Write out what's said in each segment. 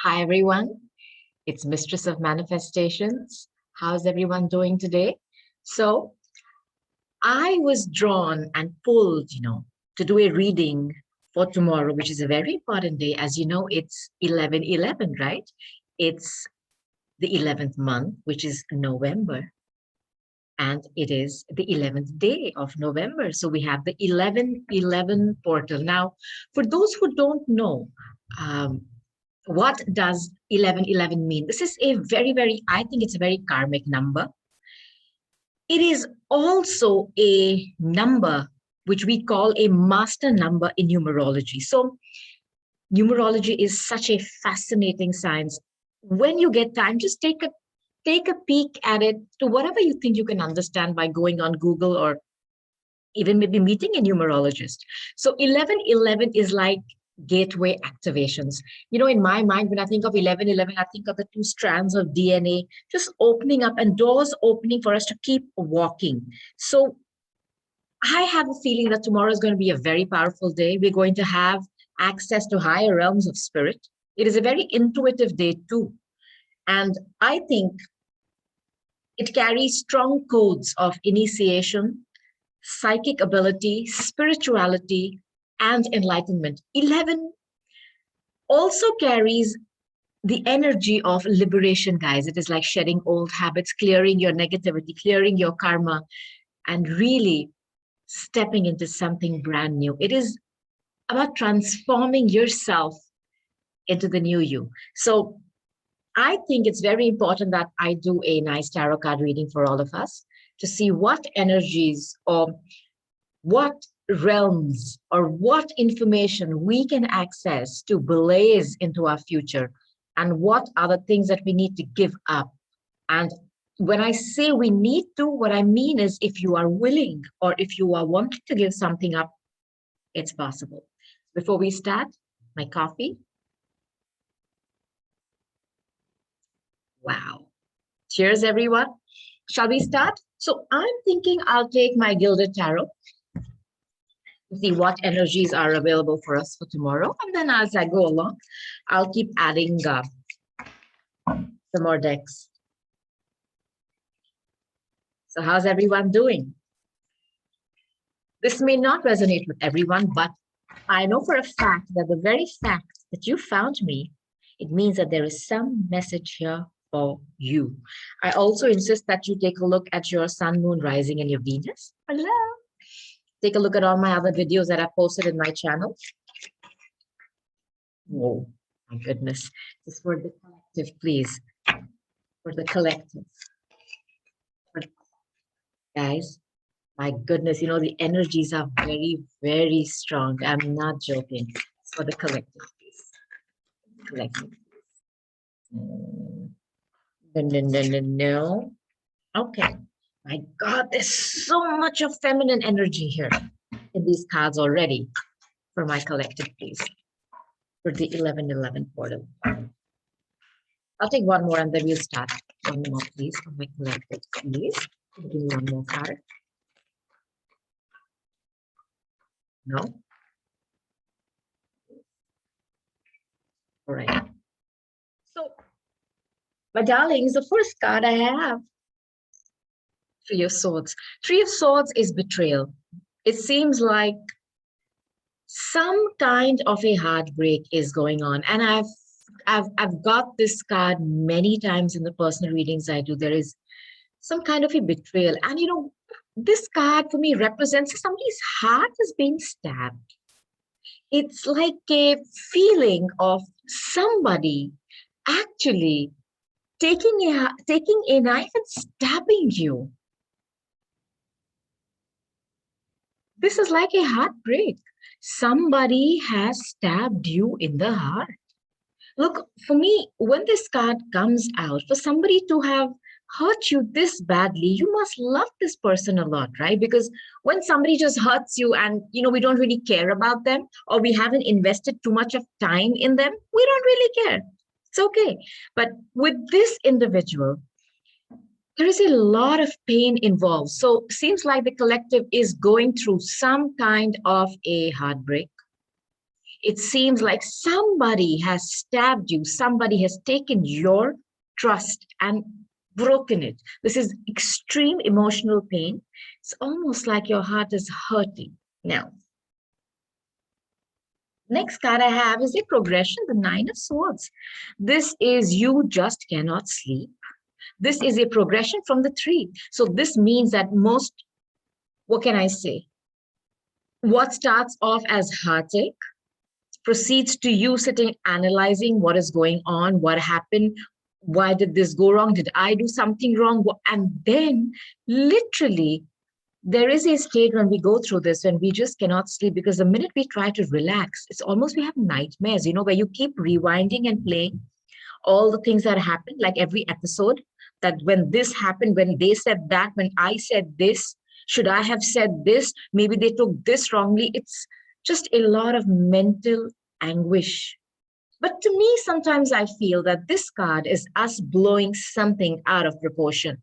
Hi, everyone. It's Mistress of Manifestations. How's everyone doing today? So, I was drawn and pulled, to do a reading for tomorrow, which is a very important day. As you know, it's 11/11, right? It's the 11th month, which is November, and it is the 11th day of November. So, we have the 11/11 portal. Now, for those who don't know, um, what does 11/11 mean? This is a I think it's a very karmic number. It is also a number which we call a master number in numerology. So numerology is such a fascinating science. When you get time, just take a peek at it to whatever you think you can understand by going on Google or even maybe meeting a numerologist. So 11/11 is like gateway activations. In my mind, when I think of 11/11, I think of the two strands of DNA just opening up and doors opening for us to keep walking. So I have a feeling that tomorrow is going to be a very powerful day. We're going to have access to higher realms of spirit. It is a very intuitive day too. And I think it carries strong codes of initiation, psychic ability, spirituality, and enlightenment. 11 also carries the energy of liberation, guys. It is like shedding old habits, clearing your negativity, clearing your karma, and really stepping into something brand new. It is about transforming yourself into the new you. So I think it's very important that I do a nice tarot card reading for all of us to see what energies or what realms or what information we can access to blaze into our future, and what are the things that we need to give up. And when I say we need to, what I mean is if you are willing or if you are wanting to give something up, it's possible. Before we start, my coffee. Wow. Cheers, everyone. Shall we start? So I'm thinking I'll take my Gilded Tarot to see what energies are available for us for tomorrow. And then as I go along, I'll keep adding some more decks. So how's everyone doing? This may not resonate with everyone, but I know for a fact that the very fact that you found me, it means that there is some message here for you. I also insist that you take a look at your sun, moon, rising, and your Venus. Hello. Take a look at all my other videos that I posted in my channel. Oh, my goodness. This is for the collective, please. For the collective. Guys, my goodness, the energies are very, very strong. I'm not joking. It's for the collective, please. Collective. No. Okay. My God, there's so much of feminine energy here in these cards already. For my collective, please. For the 11/11 portal. I'll take one more and then we'll start. One more, please, for my collective, please. Give me one more card. No? All right. So, my darlings, the first card I have, Three of Swords. Three of Swords is betrayal. It seems like some kind of a heartbreak is going on. And I've got this card many times in the personal readings I do. There is some kind of a betrayal. And this card for me represents somebody's heart is being stabbed. It's like a feeling of somebody actually taking a knife and stabbing you. This is like a heartbreak. Somebody has stabbed you in the heart. Look, for me, when this card comes out, for somebody to have hurt you this badly, you must love this person a lot, right? Because when somebody just hurts you and, we don't really care about them, or we haven't invested too much of time in them, we don't really care. It's okay. But with this individual, there is a lot of pain involved. So seems like the collective is going through some kind of a heartbreak. It seems like somebody has stabbed you, somebody has taken your trust and broken it. This is extreme emotional pain. It's almost like your heart is hurting. Now, next card I have is a progression, the Nine of Swords. This is you just cannot sleep. This is a progression from the three. So this means that most, what can I say? What starts off as heartache proceeds to you sitting analyzing what is going on, what happened, why did this go wrong, did I do something wrong? And then literally there is a stage when we go through this when we just cannot sleep, because the minute we try to relax, it's almost we have nightmares, where you keep rewinding and playing all the things that happened, like every episode, that when this happened, when they said that, when I said this, should I have said this? Maybe they took this wrongly. It's just a lot of mental anguish. But to me, sometimes I feel that this card is us blowing something out of proportion.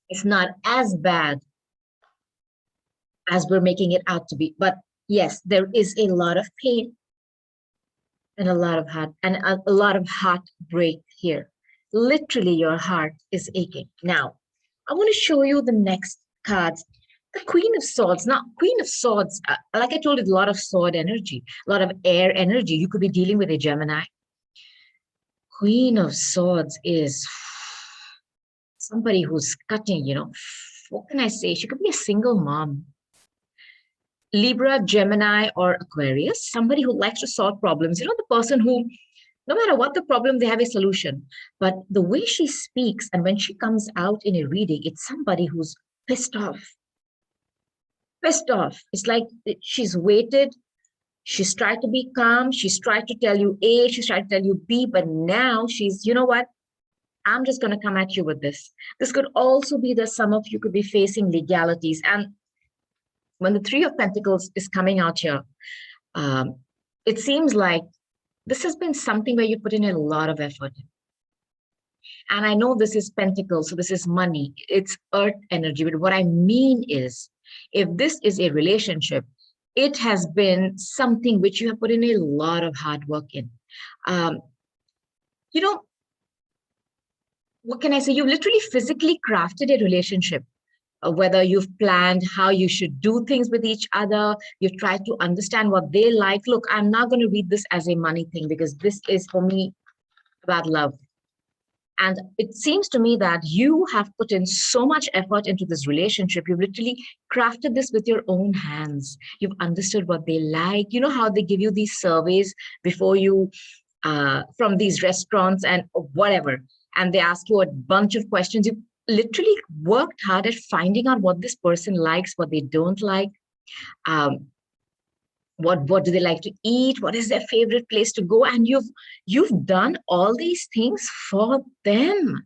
It's not as bad as we're making it out to be. But yes, there is a lot of pain and a lot of heartbreak here. Literally, your heart is aching. Now, I want to show you the next cards. The Queen of Swords. Now, Queen of Swords, like I told you, a lot of sword energy, a lot of air energy. You could be dealing with a Gemini. Queen of Swords is somebody who's cutting, what can I say? She could be a single mom. Libra, Gemini, or Aquarius, somebody who likes to solve problems. The person who, no matter what the problem, they have a solution. But the way she speaks and when she comes out in a reading, it's somebody who's pissed off. Pissed off. It's like she's waited. She's tried to be calm. She's tried to tell you A, she's tried to tell you B, but now she's, you know what? I'm just going to come at you with this. This could also be that some of you could be facing legalities. And when the Three of Pentacles is coming out here, it seems like this has been something where you put in a lot of effort. And I know this is Pentacles, so this is money, it's earth energy. But what I mean is, if this is a relationship, it has been something which you have put in a lot of hard work in. What can I say? You've literally physically crafted a relationship. Whether you've planned how you should do things with each other, you've tried to understand what they like. Look, I'm not going to read this as a money thing because this is for me about love. And it seems to me that you have put in so much effort into this relationship. You've literally crafted this with your own hands. You've understood what they like. You know how they give you these surveys before you, from these restaurants and whatever, and they ask you a bunch of questions. You literally worked hard at finding out what this person likes, what they don't like, what do they like to eat, what is their favorite place to go, and you've done all these things for them.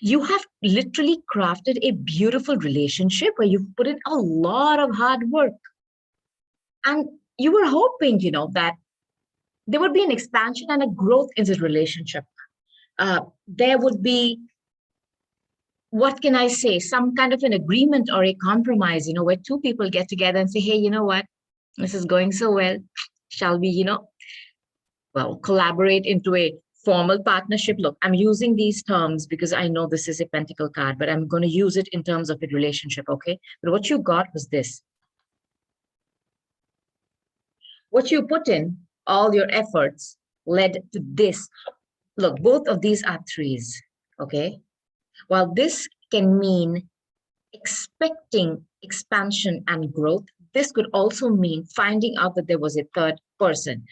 You have literally crafted a beautiful relationship where you've put in a lot of hard work, and you were hoping, that there would be an expansion and a growth in this relationship. There would be, what can I say, some kind of an agreement or a compromise, where two people get together and say, hey, you know what, this is going so well. Shall we, collaborate into a formal partnership? Look, I'm using these terms because I know this is a pentacle card, but I'm going to use it in terms of a relationship, okay? But what you got was this. What you put in, all your efforts led to this. Look, both of these are threes, okay? While this can mean expecting expansion and growth, this could also mean finding out that there was a third person.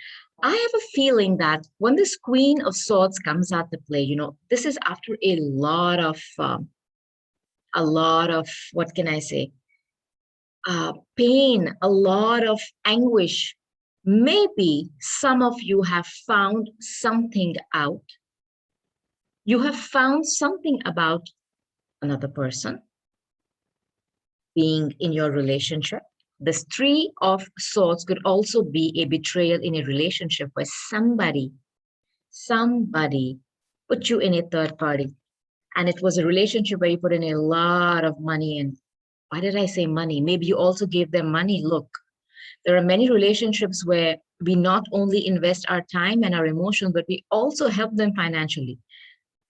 I have a feeling that when this Queen of Swords comes out to play, this is after a lot of, what can I say, pain, a lot of anguish. Maybe some of you have found something out. You have found something about another person being in your relationship. This Three of Swords could also be a betrayal in a relationship where somebody put you in a third party. And it was a relationship where you put in a lot of money in. Why did I say money? Maybe you also gave them money. Look, There are many relationships where we not only invest our time and our emotions, but we also help them financially.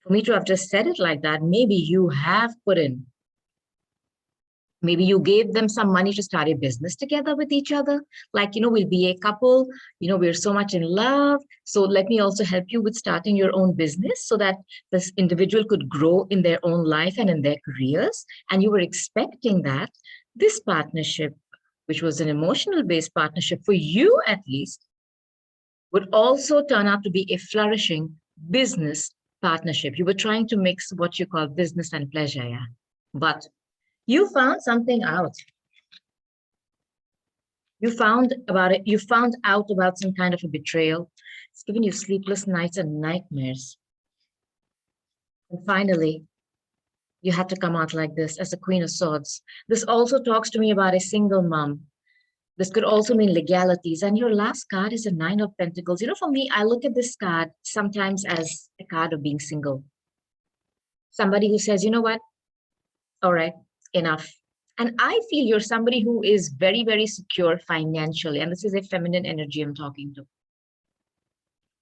For me to have just said it like that, maybe you have put in, maybe you gave them some money to start a business together with each other. Like, we'll be a couple, we're so much in love. So let me also help you with starting your own business so that this individual could grow in their own life and in their careers. And you were expecting that this partnership, which was an emotional based partnership for you at least, would also turn out to be a flourishing business partnership. You were trying to mix what you call business and pleasure, yeah. But you found something out. You found about it. You found out about some kind of a betrayal. It's given you sleepless nights and nightmares. And finally, you had to come out like this as a Queen of Swords. This also talks to me about a single mom. This could also mean legalities. And your last card is a Nine of Pentacles. For me, I look at this card sometimes as a card of being single. Somebody who says, you know what? All right, enough. And I feel you're somebody who is very, very secure financially. And this is a feminine energy I'm talking to.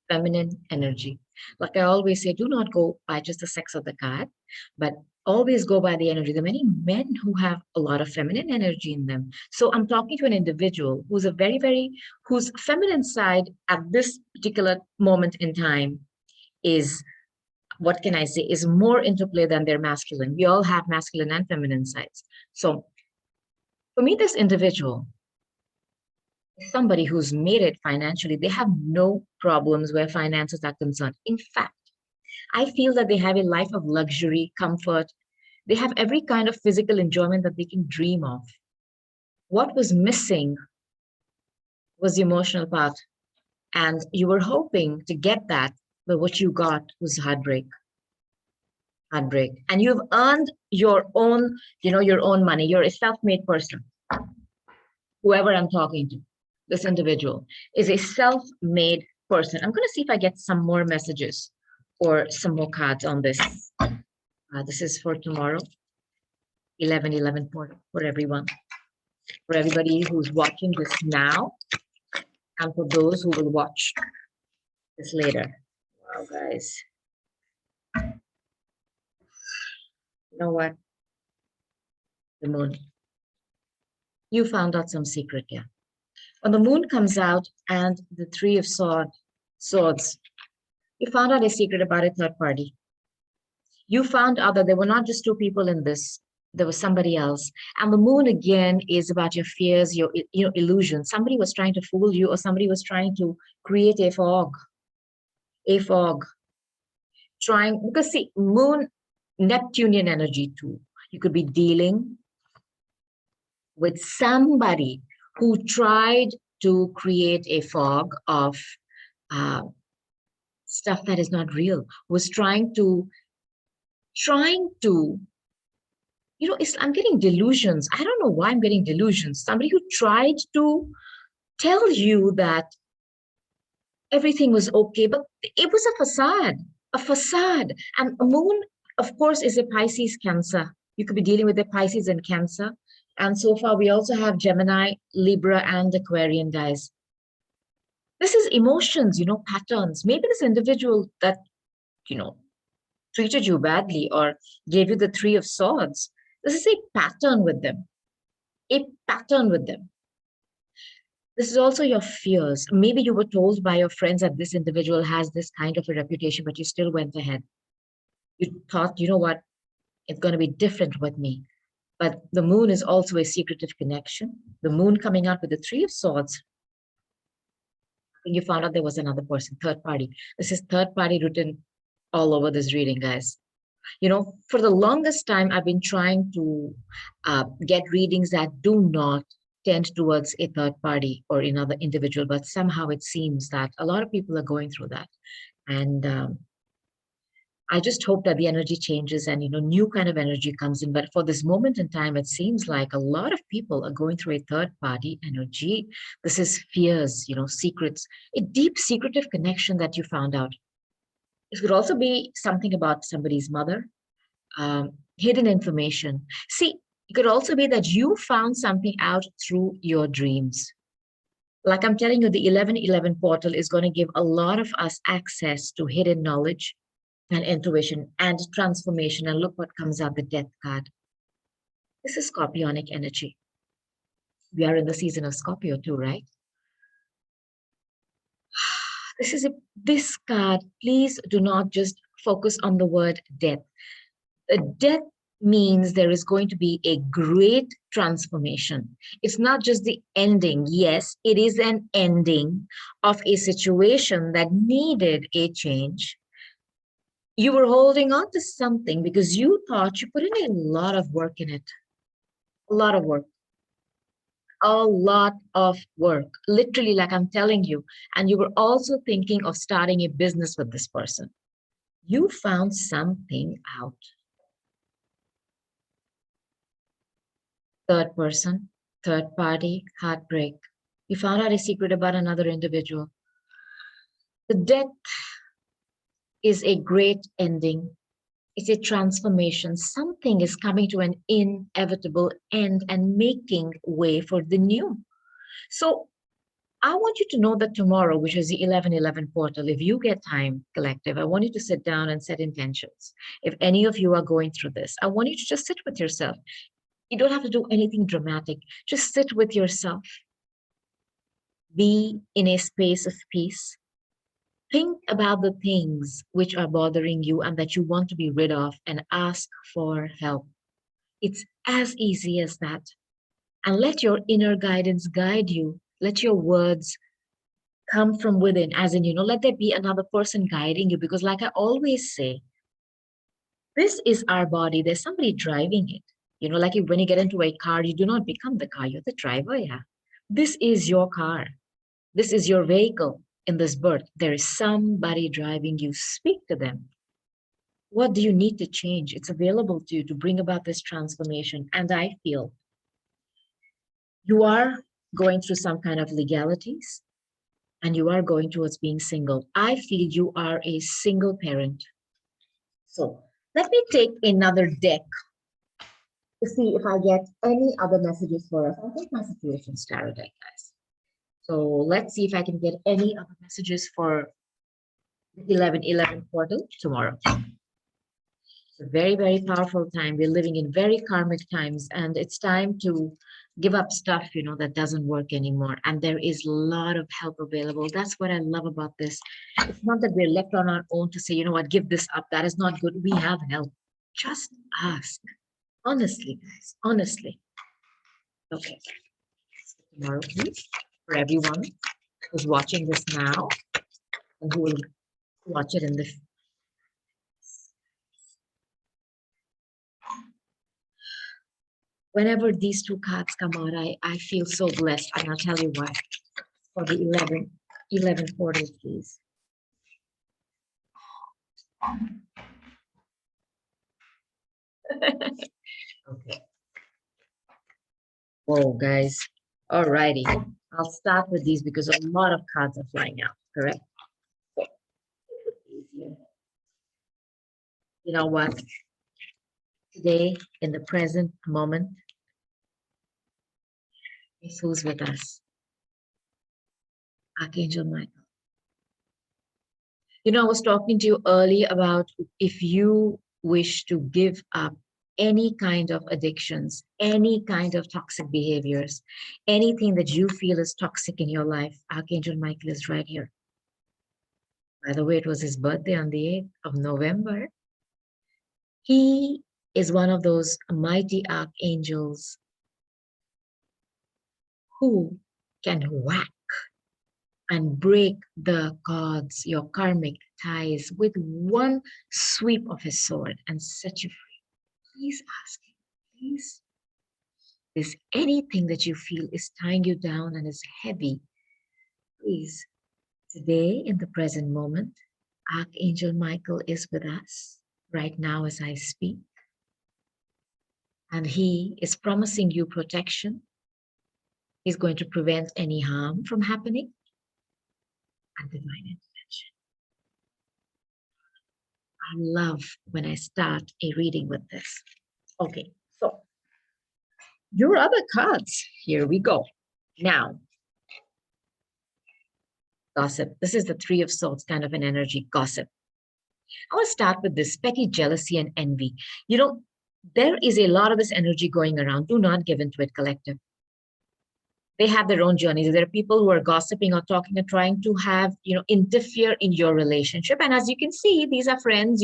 Feminine energy. Like I always say, do not go by just the sex of the card, but always go by the energy. There are many men who have a lot of feminine energy in them. So I'm talking to an individual who's whose feminine side at this particular moment in time is, what can I say, is more into play than their masculine. We all have masculine and feminine sides. So for me, this individual is somebody who's made it financially. They have no problems where finances are concerned. In fact, I feel that they have a life of luxury, comfort. They have every kind of physical enjoyment that they can dream of. What was missing was the emotional part. And you were hoping to get that, but what you got was heartbreak. Heartbreak. And you've earned your own, your own money. You're a self-made person. Whoever I'm talking to, this individual is a self-made person. I'm going to see if I get some more messages or some more cards on this. This is for tomorrow, 11/11 for everyone. For everybody who's watching this now, and for those who will watch this later. Wow, guys. You know what? The moon. You found out some secret here. When the moon comes out and the Three of Swords, you found out a secret about a third party. You found out that there were not just two people in this, there was somebody else. And the moon again is about your fears, your illusions. Somebody was trying to fool you, or somebody was trying to create a fog. A fog. Because see, moon, Neptunian energy too. You could be dealing with somebody who tried to create a fog of stuff that is not real, was trying to, I'm getting delusions. I don't know why I'm getting delusions. Somebody who tried to tell you that everything was okay, but it was a facade. And a moon, of course, is a Pisces Cancer. You could be dealing with a Pisces and Cancer. And so far, we also have Gemini, Libra, and Aquarian, guys. This is emotions, patterns. Maybe this individual that, treated you badly or gave you the Three of Swords, this is a pattern with them. A pattern with them. This is also your fears. Maybe you were told by your friends that this individual has this kind of a reputation, but you still went ahead. You thought, you know what, it's going to be different with me. But the moon is also a secretive connection. The moon coming out with the Three of Swords. And you found out there was another person, third party. This is third party written all over this reading, guys. For the longest time, I've been trying to get readings that do not tend towards a third party or another individual, but somehow it seems that a lot of people are going through that. And I just hope that the energy changes and, new kind of energy comes in. But for this moment in time, it seems like a lot of people are going through a third party energy. This is fears, secrets, a deep secretive connection that you found out. It could also be something about somebody's mother, hidden information. See, it could also be that you found something out through your dreams. Like I'm telling you, the 1111 portal is going to give a lot of us access to hidden knowledge and intuition and transformation. And look what comes out, the death card. This is scorpionic energy. We are in the season of Scorpio too, right? This card, please do not just focus on the word death. Death means there is going to be a great transformation. It's not just the ending. Yes, it is an ending of a situation that needed a change. You were holding on to something because you thought you put in a lot of work in it. A lot of work. A lot of work. Literally, like I'm telling you. And you were also thinking of starting a business with this person. You found something out. Third person, third party, heartbreak. You found out a secret about another individual. The death is a great ending. It's a transformation. Something is coming to an inevitable end and making way for the new. So I want you to know that tomorrow, which is the 1111 portal, if you get time, collective, I want you to sit down and set intentions. If any of you are going through this, I want you to just sit with yourself. You don't have to do anything dramatic. Just sit with yourself. Be in a space of peace. Think about the things which are bothering you and that you want to be rid of and ask for help. It's as easy as that. And let your inner guidance guide you. Let your words come from within, as in, let there be another person guiding you. Because, like I always say, this is our body. There's somebody driving it. Like when you get into a car, you do not become the car, you're the driver. Yeah. This is your car. This is your vehicle in this birth. There is somebody driving you. Speak to them. What do you need to change? It's available to you to bring about this transformation. And I feel you are going through some kind of legalities and you are going towards being single. I feel you are a single parent. So let me take another deck to see if I get any other messages for us. I'll take my situations tarot deck, guys. So let's see if I can get any other messages for the 1111 portal tomorrow. It's a very, very powerful time. We're living in very karmic times, and it's time to give up stuff, that doesn't work anymore. And there is a lot of help available. That's what I love about this. It's not that we're left on our own to say, you know what, give this up. That is not good. We have help. Just ask. Honestly, guys, honestly. Okay. Tomorrow, please, for everyone who's watching this now and who will watch it in the whenever these two cards come out, I feel so blessed, and I'll tell you why. For the 11 portal, please. Okay. Whoa, guys. All righty. I'll start with these because a lot of cards are flying out, correct? You know what? Today, in the present moment, is who's with us? Archangel Michael. I was talking to you earlier about if you wish to give up any kind of addictions, any kind of toxic behaviors, anything that you feel is toxic in your life, Archangel Michael is right here. By the way, it was his birthday on the 8th of November. He is one of those mighty archangels who can whack and break the cords, your karmic ties, with one sweep of his sword and set you free. Please ask him, please. Is anything that you feel is tying you down and is heavy, please, today in the present moment, Archangel Michael is with us right now as I speak. And he is promising you protection. He's going to prevent any harm from happening and divine intervention. I love when I start a reading with this. Okay, so your other cards, here we go. Now, Gossip. This is the Three of Swords kind of an energy. Gossip. I want to start with this petty jealousy and envy. You know, there is a lot of this energy going around. Do not give into it, collective. They have their own journeys. There are people who are gossiping or talking or trying to have, interfere in your relationship. And as you can see, these are friends,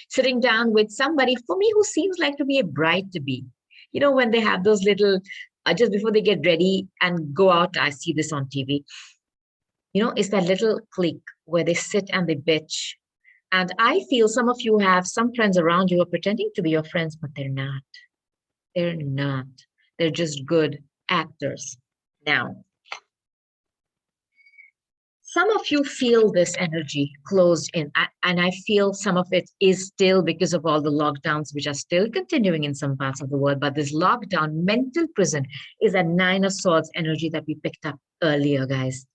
sitting down with somebody, for me, who seems like to be a bride to be. When they have those little, just before they get ready and go out, I see this on TV. It's that little clique where they sit and they bitch. And I feel some of you have some friends around you who are pretending to be your friends, but they're not. They're not. They're just good actors. Now, some of you feel this energy closed in, and I feel some of it is still because of all the lockdowns, which are still continuing in some parts of the world. But this lockdown, mental prison, is a Nine of Swords energy that we picked up earlier, guys.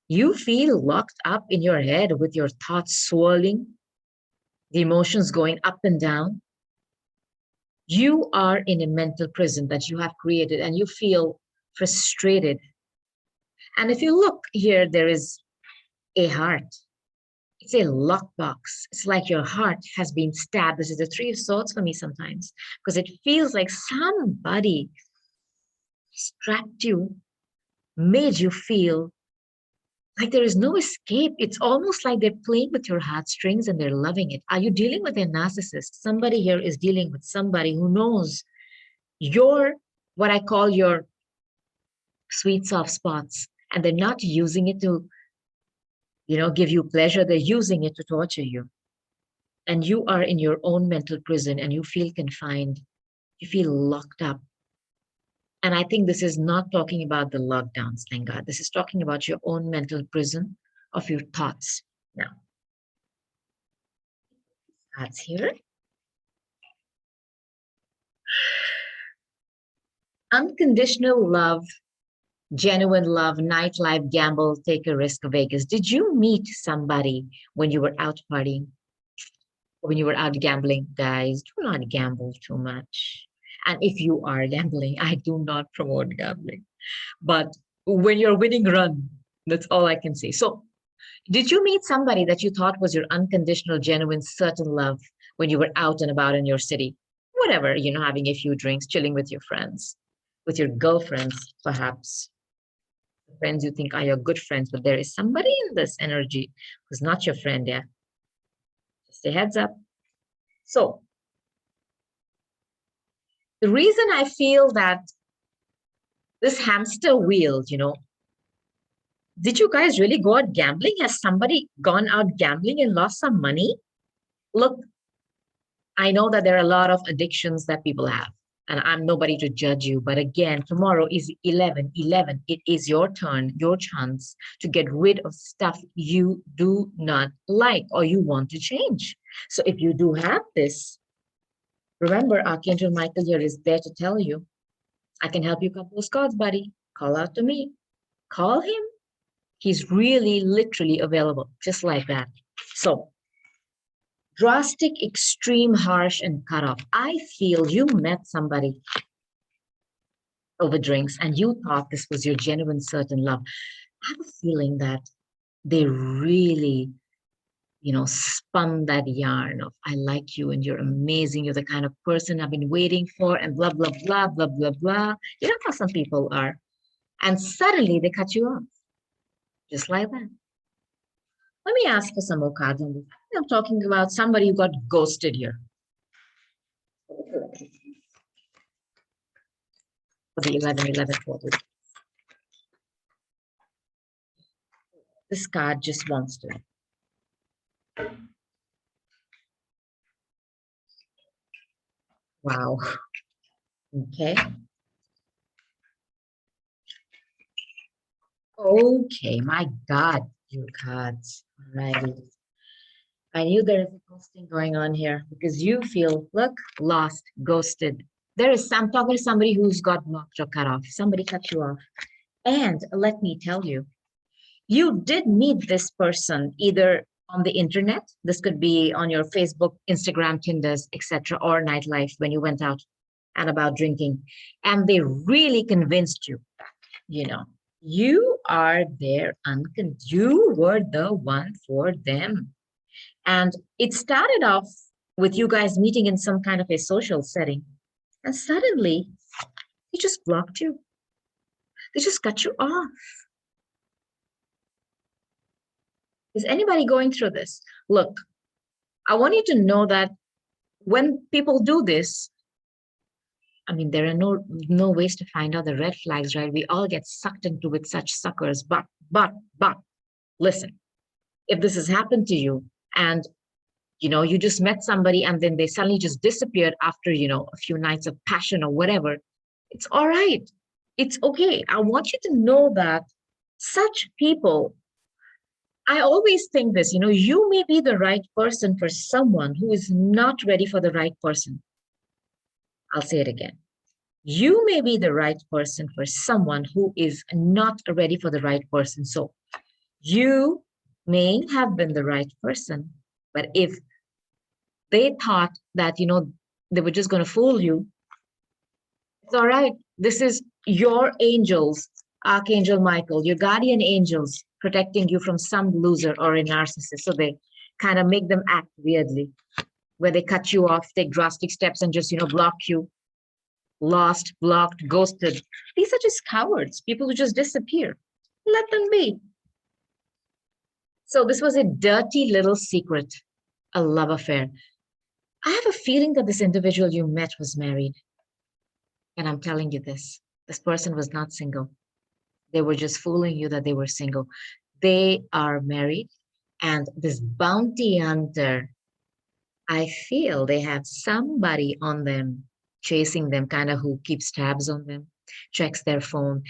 You feel locked up in your head with your thoughts swirling, the emotions going up and down. You are in a mental prison that you have created, and you feel frustrated. And if you look here, there is a heart. It's a lockbox. It's like your heart has been stabbed. This is the Three of Swords for me sometimes, because it feels like somebody strapped you, made you feel like there is no escape. It's almost like they're playing with your heartstrings and they're loving it. Are you dealing with a narcissist? Somebody here is dealing with somebody who knows what I call your sweet soft spots, and they're not using it to, give you pleasure. They're using it to torture you. And you are in your own mental prison and you feel confined. You feel locked up. And I think this is not talking about the lockdowns, thank God. This is talking about your own mental prison of your thoughts. Now, that's here. Unconditional love, genuine love, nightlife, gamble, take a risk, Vegas. Did you meet somebody when you were out partying? Or when you were out gambling? Guys, do not gamble too much. And if you are gambling, I do not promote gambling. But when you're winning, run. That's all I can say. So, did you meet somebody that you thought was your unconditional, genuine, certain love when you were out and about in your city? Whatever, having a few drinks, chilling with your friends, with your girlfriends, perhaps. Friends you think are your good friends, but there is somebody in this energy who's not your friend, yeah? Just a heads up. So, the reason I feel that this hamster wheel, did you guys really go out gambling? Has somebody gone out gambling and lost some money? Look, I know that there are a lot of addictions that people have, and I'm nobody to judge you. But again, tomorrow is 11/11. It is your turn, your chance to get rid of stuff you do not like or you want to change. So if you do have this, remember, Archangel Michael here is there to tell you, I can help you cut those cards, buddy. Call out to me. Call him. He's really, literally available, just like that. So, drastic, extreme, harsh, and cut off. I feel you met somebody over drinks and you thought this was your genuine, certain love. I have a feeling that they really, spun that yarn of, I like you and you're amazing. You're the kind of person I've been waiting for, and blah, blah, blah, blah, blah, blah. You know how some people are. And suddenly they cut you off, just like that. Let me ask for some more cards on this. I'm talking about somebody who got ghosted here. For the 11/11 quarter. This card just wants to. Wow. Okay. Okay, my God, your cards. Alrighty. I knew there is a ghosting going on here because you feel, look, lost, ghosted. I'm talking to somebody who's got blocked or cut off. Somebody cut you off. And let me tell you, you did meet this person either on the internet. This could be on your Facebook, Instagram, Tinders, etc., or nightlife when you went out and about drinking. And they really convinced you, you know. You are their you were the one for them. And it started off with you guys meeting in some kind of a social setting. And suddenly, they just blocked you. They just cut you off. Is anybody going through this? Look, I want you to know that when people do this, I mean, there are no ways to find out the red flags, right? We all get sucked into with such suckers. But listen, if this has happened to you and you just met somebody and then they suddenly just disappeared after, a few nights of passion or whatever, it's all right. It's okay. I want you to know that such people, I always think this, you may be the right person for someone who is not ready for the right person. I'll say it again. You may be the right person for someone who is not ready for the right person. So you may have been the right person, but if they thought that, they were just going to fool you, it's all right. This is your angels, Archangel Michael, your guardian angels protecting you from some loser or a narcissist. So they kind of make them act weirdly, where they cut you off, take drastic steps and just, block you, lost, blocked, ghosted. These are just cowards, people who just disappear. Let them be. So this was a dirty little secret, a love affair. I have a feeling that this individual you met was married. And I'm telling you this person was not single. They were just fooling you that they were single. They are married. And this bounty hunter, I feel they have somebody on them, chasing them, kind of who keeps tabs on them, checks their phone.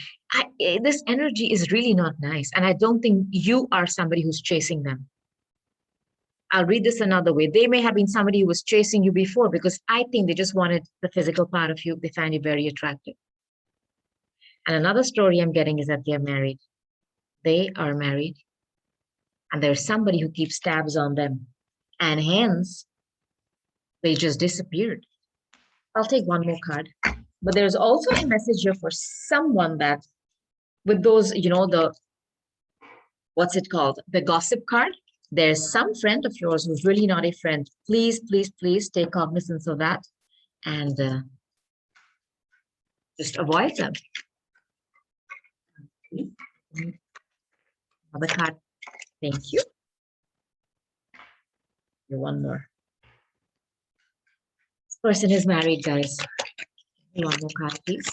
This energy is really not nice. And I don't think you are somebody who's chasing them. I'll read this another way. They may have been somebody who was chasing you before because I think they just wanted the physical part of you. They find you very attractive. And another story I'm getting is that they're married. They are married. And there's somebody who keeps tabs on them. And hence, they just disappeared. I'll take one more card. But there's also a message here for someone that with those, what's it called? The gossip card. There's some friend of yours who's really not a friend. Please, please, please take cognizance of that and just avoid them. Another card. Thank you. One more. This person is married, guys. One more card, please.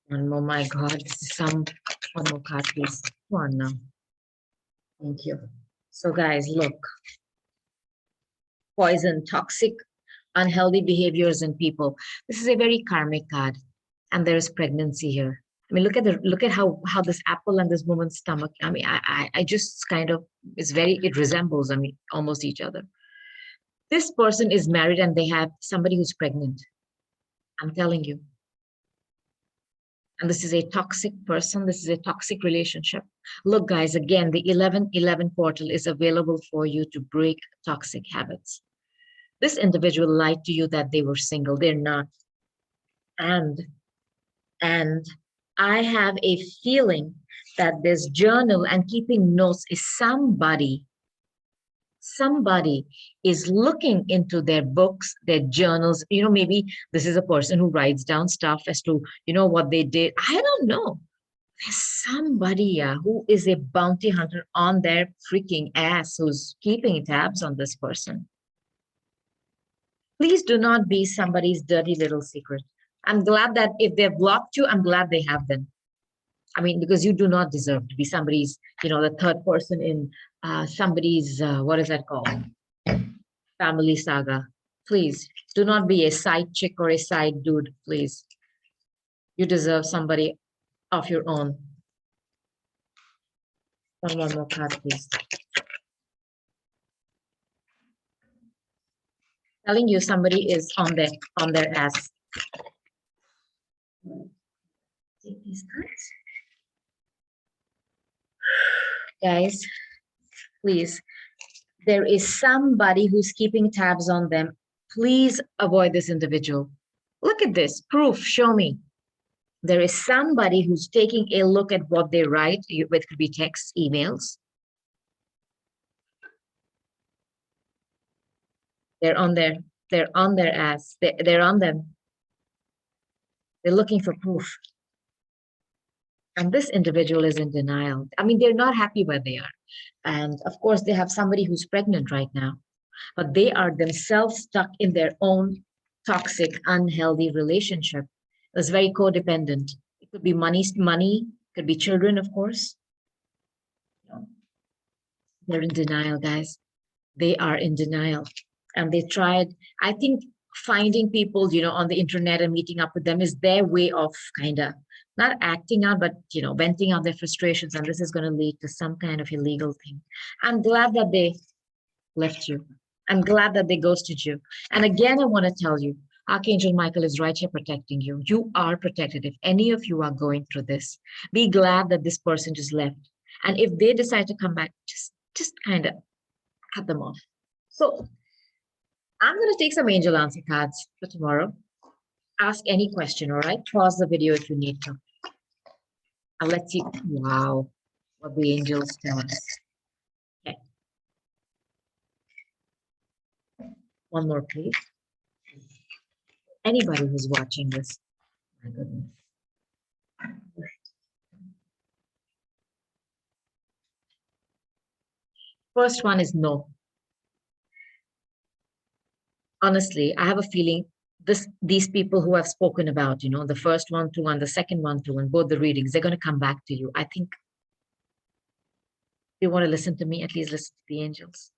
One more, my God. One more card, please. One now. Thank you. So, guys, look. Poison, toxic, unhealthy behaviors in people. This is a very karmic card, and there is pregnancy here. I mean, look at how this apple and this woman's stomach. I mean, I just kind of it resembles. I mean, almost each other. This person is married and they have somebody who's pregnant. I'm telling you. And this is a toxic person. This is a toxic relationship. Look, guys, again, the 1111 portal is available for you to break toxic habits. This individual lied to you that they were single. They're not. And I have a feeling that this journal and keeping notes is somebody is looking into their books, their journals. Maybe this is a person who writes down stuff as to, what they did. I don't know. There's somebody who is a bounty hunter on their freaking ass who's keeping tabs on this person. Please do not be somebody's dirty little secret. I'm glad that if they've blocked you, I'm glad they have them. I mean, because you do not deserve to be somebody's, the third person in somebody's, what is that called? Family saga. Please do not be a side chick or a side dude, please. You deserve somebody of your own. One more card, please. Telling you somebody is on their ass. Take these cards. Guys, please. There is somebody who's keeping tabs on them. Please avoid this individual. Look at this proof. Show me. There is somebody who's taking a look at what they write. It could be texts, emails. They're on their ass. They're on them. They're looking for proof. And this individual is in denial. I mean, they're not happy where they are. And of course, they have somebody who's pregnant right now, but they are themselves stuck in their own toxic, unhealthy relationship. It's very codependent. It could be money, could be children, of course. They're in denial, guys. They are in denial. And they tried, I think finding people, on the internet and meeting up with them is their way of kind of not acting out, but, venting out their frustrations. And this is going to lead to some kind of illegal thing. I'm glad that they left you. I'm glad that they ghosted you. And again, I want to tell you, Archangel Michael is right here protecting you. You are protected. If any of you are going through this, be glad that this person just left. And if they decide to come back, just kind of cut them off. So I'm going to take some angel answer cards for tomorrow. Ask any question, all right? Pause the video if you need to. And let's see, wow, what the angels tell us. Okay. One more, please. Anybody who's watching this, my goodness. First one is no. Honestly, I have a feeling these people who have spoken about, the first one too, and the second one too, and both the readings, they're going to come back to you. I think if you want to listen to me, at least listen to the angels.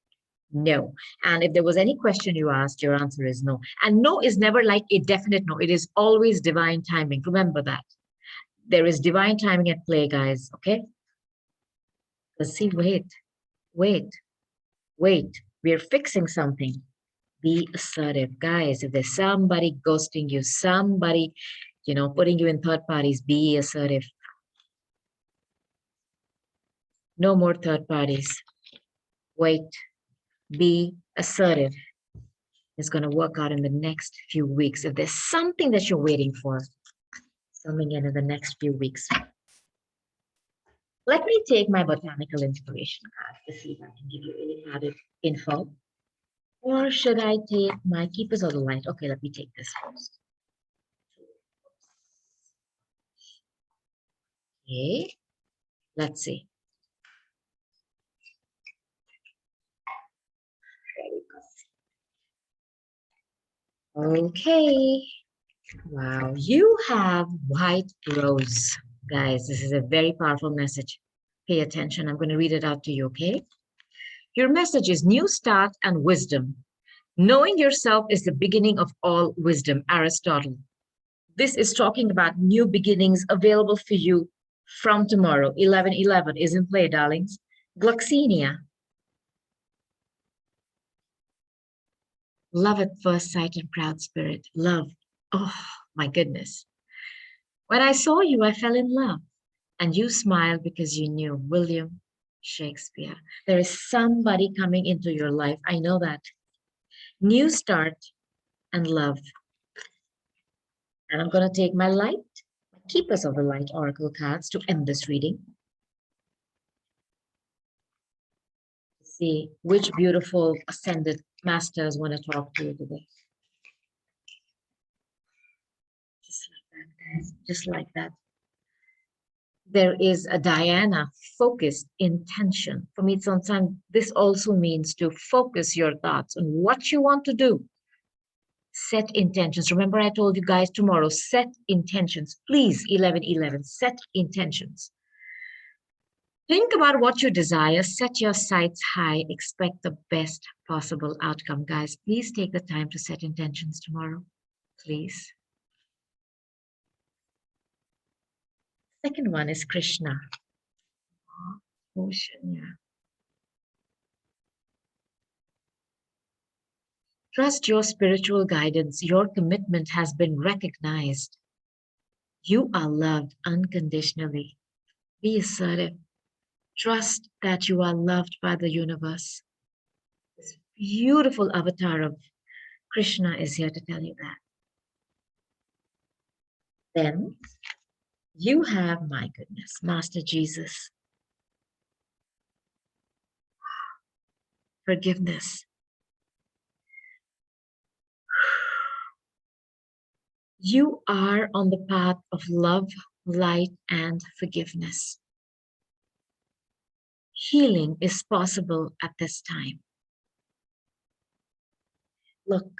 No. And if there was any question you asked, your answer is no. And no is never like a definite no. It is always divine timing. Remember that. There is divine timing at play, guys. Okay? Let's see. Wait. We're fixing something. Be assertive. Guys, if there's somebody ghosting you, somebody, putting you in third parties, be assertive. No more third parties. Wait. Be assertive. It's going to work out in the next few weeks. If there's something that you're waiting for, coming in the next few weeks. Let me take my botanical inspiration card to see if I can give you any added info. Or should I take my keepers of the light? Okay, let me take this first. Okay, let's see. Okay. Wow, you have white rose. Guys, this is a very powerful message. Pay attention. I'm going to read it out to you, okay? Your message is new start and wisdom. Knowing yourself is the beginning of all wisdom, Aristotle. This is talking about new beginnings available for you from tomorrow. 11:11 is in play, darlings. Gloxinia. Love at first sight and proud spirit. Love. Oh, my goodness. When I saw you, I fell in love. And you smiled because you knew. William Shakespeare. There is somebody coming into your life. I know that. New start and love. And I'm going to take my light, keepers of the light oracle cards to end this reading. See which beautiful ascended masters want to talk to you today. Just like that, guys. Just like that. There is a Diana, focused intention. For me, sometimes this also means to focus your thoughts on what you want to do. Set intentions. Remember, I told you guys tomorrow, set intentions. Please, 11:11, set intentions. Think about what you desire, set your sights high, expect the best possible outcome. Guys, please take the time to set intentions tomorrow, please. Second one is Krishna. Ocean, yeah. Trust your spiritual guidance. Your commitment has been recognized. You are loved unconditionally. Be assertive. Trust that you are loved by the universe. This beautiful avatar of Krishna is here to tell you that. Then you have, my goodness, Master Jesus, forgiveness. You are on the path of love, light, and forgiveness. Healing is possible at this time. Look,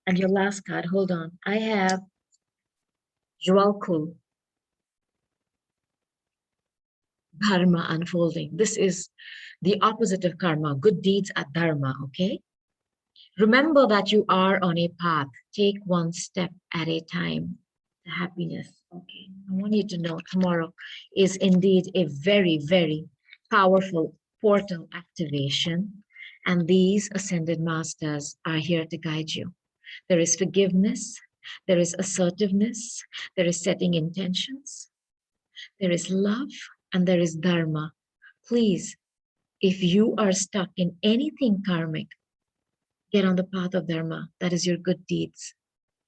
and your last card, hold on. I have Jwalkul, Dharma unfolding. This is the opposite of karma. Good deeds are dharma, okay? Remember that you are on a path. Take one step at a time to happiness. Okay, I want you to know tomorrow is indeed a very, very powerful portal activation. And these ascended masters are here to guide you. There is forgiveness, there is assertiveness, there is setting intentions, there is love, and there is dharma. Please, if you are stuck in anything karmic, get on the path of dharma. That is your good deeds.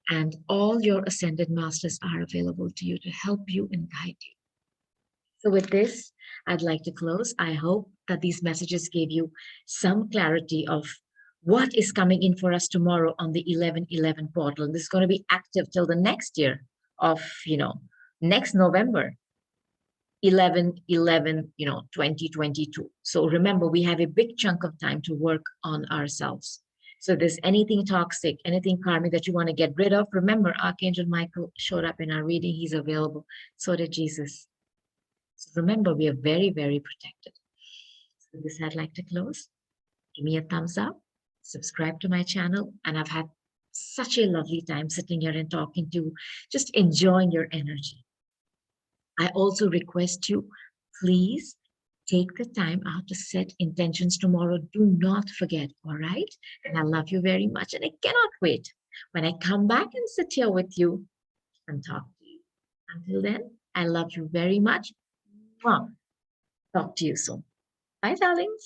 And all your ascended masters are available to you to help you and guide you. So with this, I'd like to close. I hope that these messages gave you some clarity of what is coming in for us tomorrow on the 11/11 portal. This is going to be active till the next year of, next November, 11/11, 2022. So remember, we have a big chunk of time to work on ourselves. So if there's anything toxic, anything karmic that you want to get rid of, remember, Archangel Michael showed up in our reading. He's available. So did Jesus. So remember, we are very, very protected. So with this, I'd like to close. Give me a thumbs up, subscribe to my channel, and I've had such a lovely time sitting here and talking to you, just enjoying your energy. I also request you, please take the time out to set intentions tomorrow. Do not forget, all right? And I love you very much, and I cannot wait when I come back and sit here with you and talk to you. Until then, I love you very much. Talk to you soon. Bye, darlings.